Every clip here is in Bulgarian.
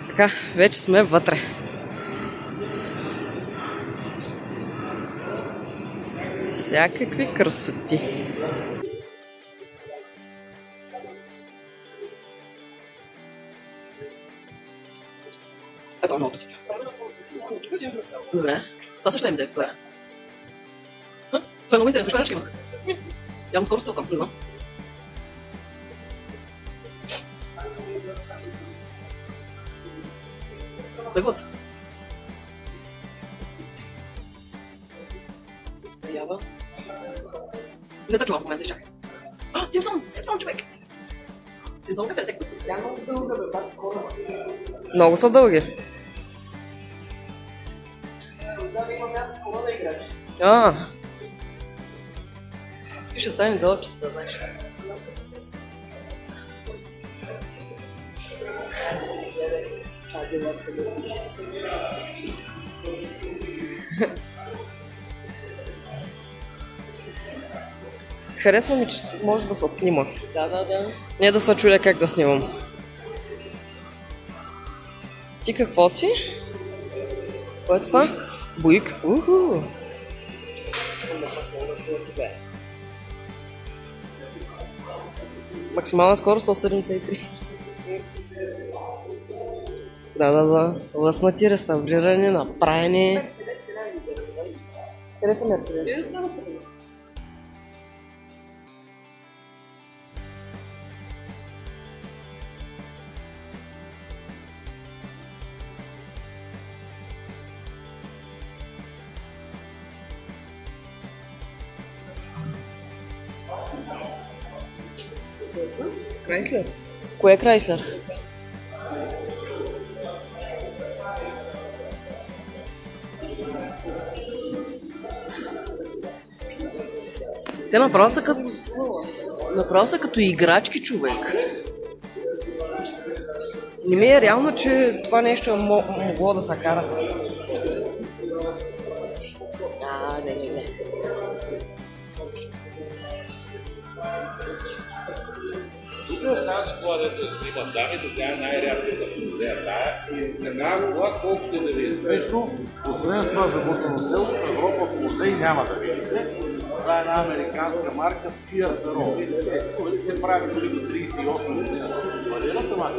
Така, вече сме вътре. Всякакви красоти. Ето много си. Добре. Това също е мзе. Това е. Това е много интересно. Шкарачки имах. Явно скоро стълкам. Не знам. Да гласа. Ява. Не да чувам в момента, изчакай. Симпсон! Симпсон, човек! Симпсон къде всеки? Тя много дълга, бе, бат, хора. Много са дълги. Да, да има място, кога да играеш. Ти ще стане дълъг, да знаеш. Харесва ми, че може да се снима. Да. Не да се чудя как да снимам. Ти какво си? Кой е това? Буик. Максимална скорост 173. Да. Лъснати, реставрирани, направени. Къде са Мерцедес? Крайслер? Кое е Крайслер? Те направо са като играчки, човек. Не ми е реално, че това нещо могло да се кара. Не. Тази кола, дето я снимат дамите, тя е най-рядката модела. Тая и една кола, колкото и да ви е смешно, освен това забутано село, в Европа в музей няма да видите. Това е една американска марка Pierce Roll. Те прави дори до 38 година за планирата, ама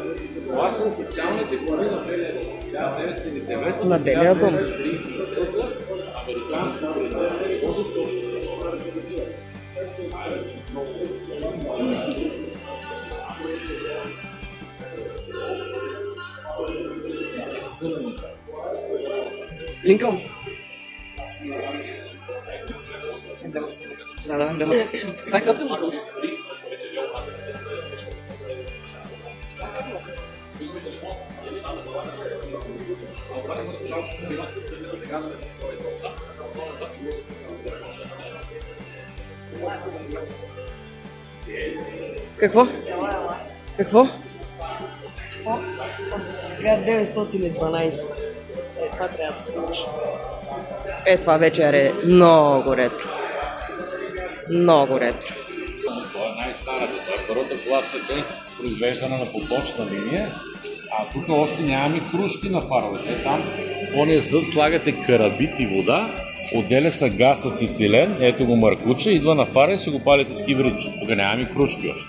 това са официалните коли на Белия дом. Тя е 1999 на Белия дом. Американска марка може точно да Линкълн. Да. Това е хътър, защото. Какво? Какво? От 1912. Това трябва да снимаш. Това вече е много ретро. Много ретро. Това е най-старата. Това е първата кола света, произвеждана на поточна линия. А тук още нямаме хрушки на фаровете. Там в ония съд слагате карабит и вода, отделя се газ ацетилен, ето го маркуче, идва на фара и си го палите с кибридче. Тук нямаме кружки още.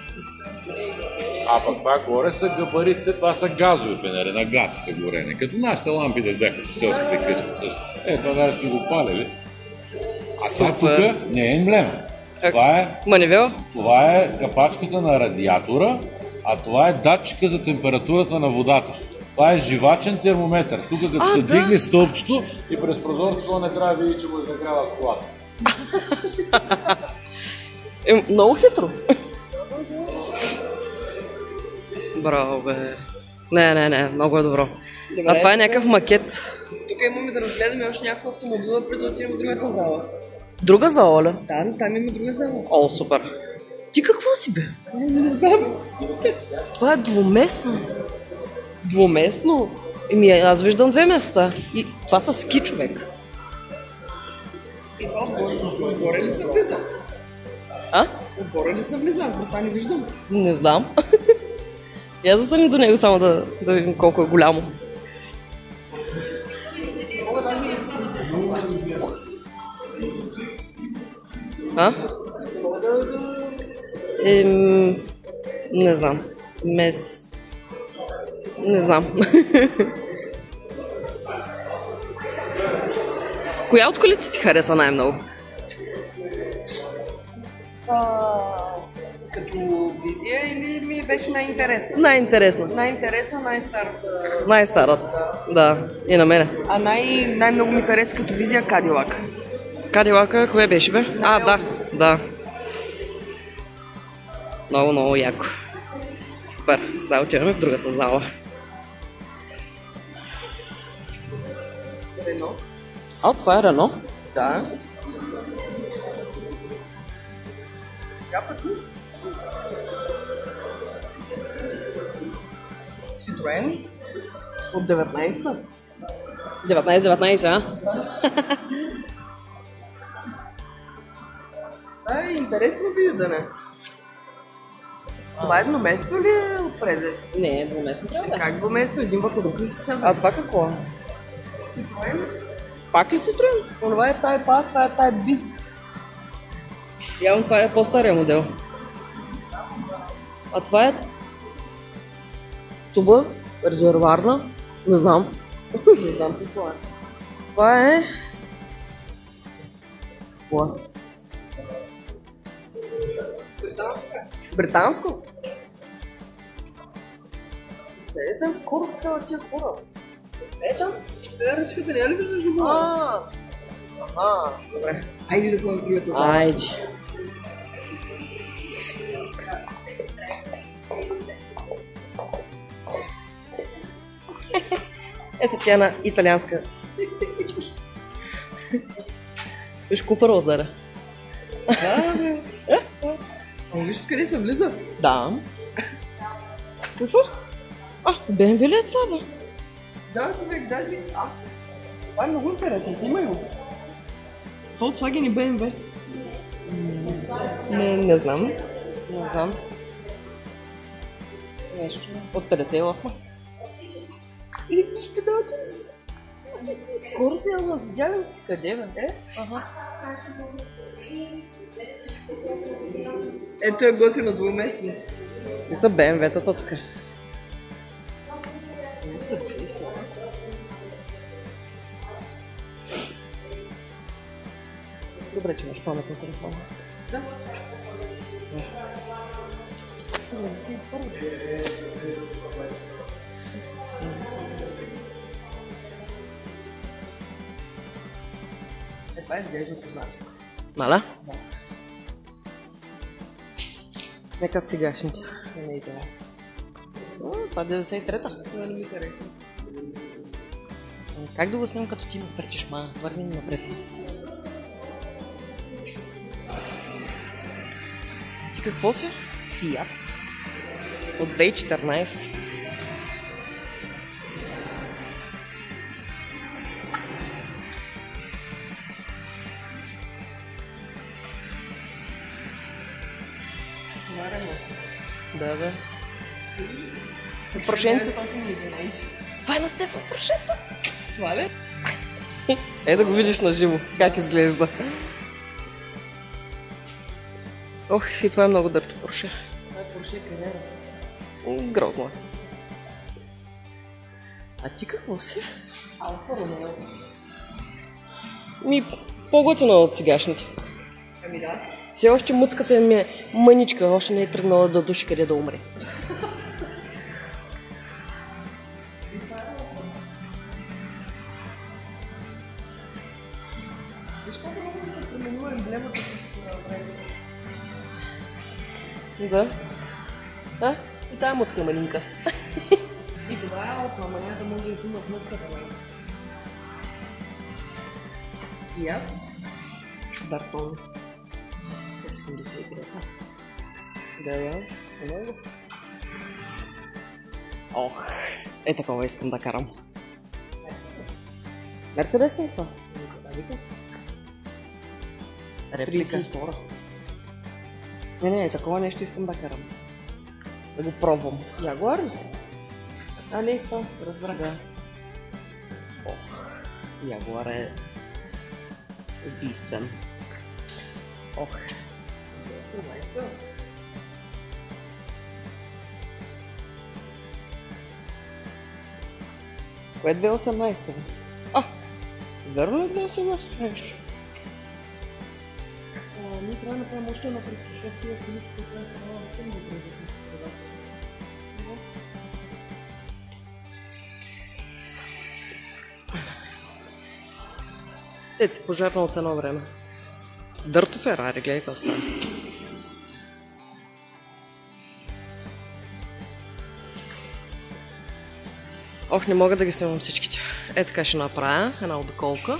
А пък това горе са габаритите, това са газови фенери, на газ са горене. Като нашите лампи да бяха по селските къщи също. Това даже сме го палили. А това тук не е емблема. Това е капачката на радиатора, а това е датчика за температурата на водата. Това е живачен термометър. Тук като се дигне стълбчето и през прозорчето не трябва да види, че му е загряла колата. Много хитро. Браво, бе. Не, много е добро. А това е някакъв макет. Тук имаме да разгледаме още някаква автомобила, преди да отидем в другата зала. Друга зала, ли? Да, там има друга зала. О, супер. Ти какво си, бе? Не знам. Това е двуместно. Двуместно? Аз виждам две места. И това са ски, човек. И това отгоре ли се влиза? А? Отгоре ли се влиза? Аз врата не виждам. Не знам. Я застани до него само да видим колко е голямо. Мога даже и да съм А? Мога да... Не знам. Не знам. Коя от колите ти хареса най-много? Като визия или ми беше най-интересна? Най-интересна. Най-интересна, най-старата. Най-старата. Да. И на мене. А най-много ми хареса като визия Кадилак. Кадилака, кое беше бе? Да. Да. Много, много яко. Супер. Сега отиваме в другата зала. Рено. Това е Рено. Да. Капът ли? Citroen от 19-та. 19, а? Това е интересно виждане. Това едноместно ли е отпреде? Не, двуместно трябва да е. Как двуместно? Един върху друг ли си се? А това какво е? Citroen? Пак ли Citroen? Това е Type A, това е Type B. Явно това е по-стария модел. А това е туба, резервуарна. Не знам. Не знам какво е. Това е... Какво е? Британско? Не съм скоро става тия хора. Ето? Ръчката няма ли виждаш до това? Добре. Айде да ходим в другата зала. Айде. Ето тя на италианска. Виж куфара отзаде. Да, бе. Виж къде се влиза. Да. Какво? БМВ ли е това, бе? Да, човек, даже. Това е много интересно. Снимай го. Volkswagen и BMW. Не знам. Не знам. Нещо. От 58. И виж педалчето. Скоро се я видяли. Къде, бе? Ето е готино двуместно. И са БМВ-тата тук. Добре, че имаш памет на телефона. Да. Това изглежда познатско. Нали? Да. Нека сегашните. Не е това. Това е 93-та. Това не ми харесва. Как да го снимам като ти ме пречиш, ма? Върни напред. Ти какво си? Фиат. От 2014. Да, бе. Прошенцата. Това е на Стефан Прошента. Това ли? Е да го видиш на живо, как изглежда. Ох, и това е много дърто Порше. Това е Порше Карера. Грозно е. А ти какво си? Алфа Ромео. По-готино от сегашните. Ами да. Все още муцката ми е мъничка, още не е тръгнала да души къде да умре. Виж колко много да се променила емблемата с времето. Да? И тая муцка е малинка. И това е алфа, ама няма да може да изсума в мъската. Фиат. Бартон. 83. Да, много. Ох, е такова искам да карам. Мерцедес ли това? Реплика. 32. Не, такова нещо искам да карам. Да го пробвам. Ягуар? А, не, това, разбрах. Да. Ох, Ягуар е убийствен. Ох. 18-та. Кое е 2018-та? А, верно ли 2018-та нещо? Ние трябва да направим още едно предпочетие, ако никога трябва да правим още едно предпочетие. Ето, пожарна от едно време. Дърто Ферари, гледай какво става. Ох, не мога да ги снимам всичките. Е, така ще направя една обиколка.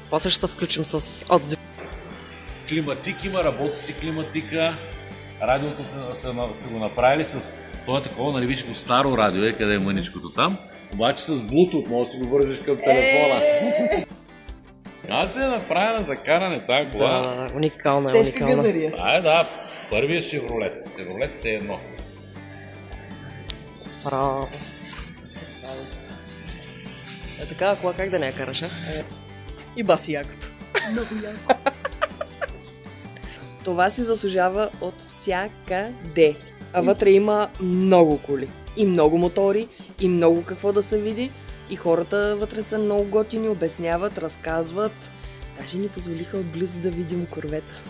После ще се включим с отзив. Климатик има, работи си климатика. Радиото са го направили с... Това е такова, нали виж, старо радио е, къде е мъничкото там. Обаче с Bluetooth може да си го вържиш към телефона. Аз се е направена за каране тази кола. Да, уникална е, Тежка уникална. газария. Да, първият Шевролет. Шевролет C1. Браво. Е така, кола как да не я караш, а? И баси якото. Много яко. Това си заслужава от всякъде. А вътре има много коли. И много мотори, и много какво да се види. И хората вътре са много готини, обясняват, разказват. Даже ни позволиха отблизо да видим корвета.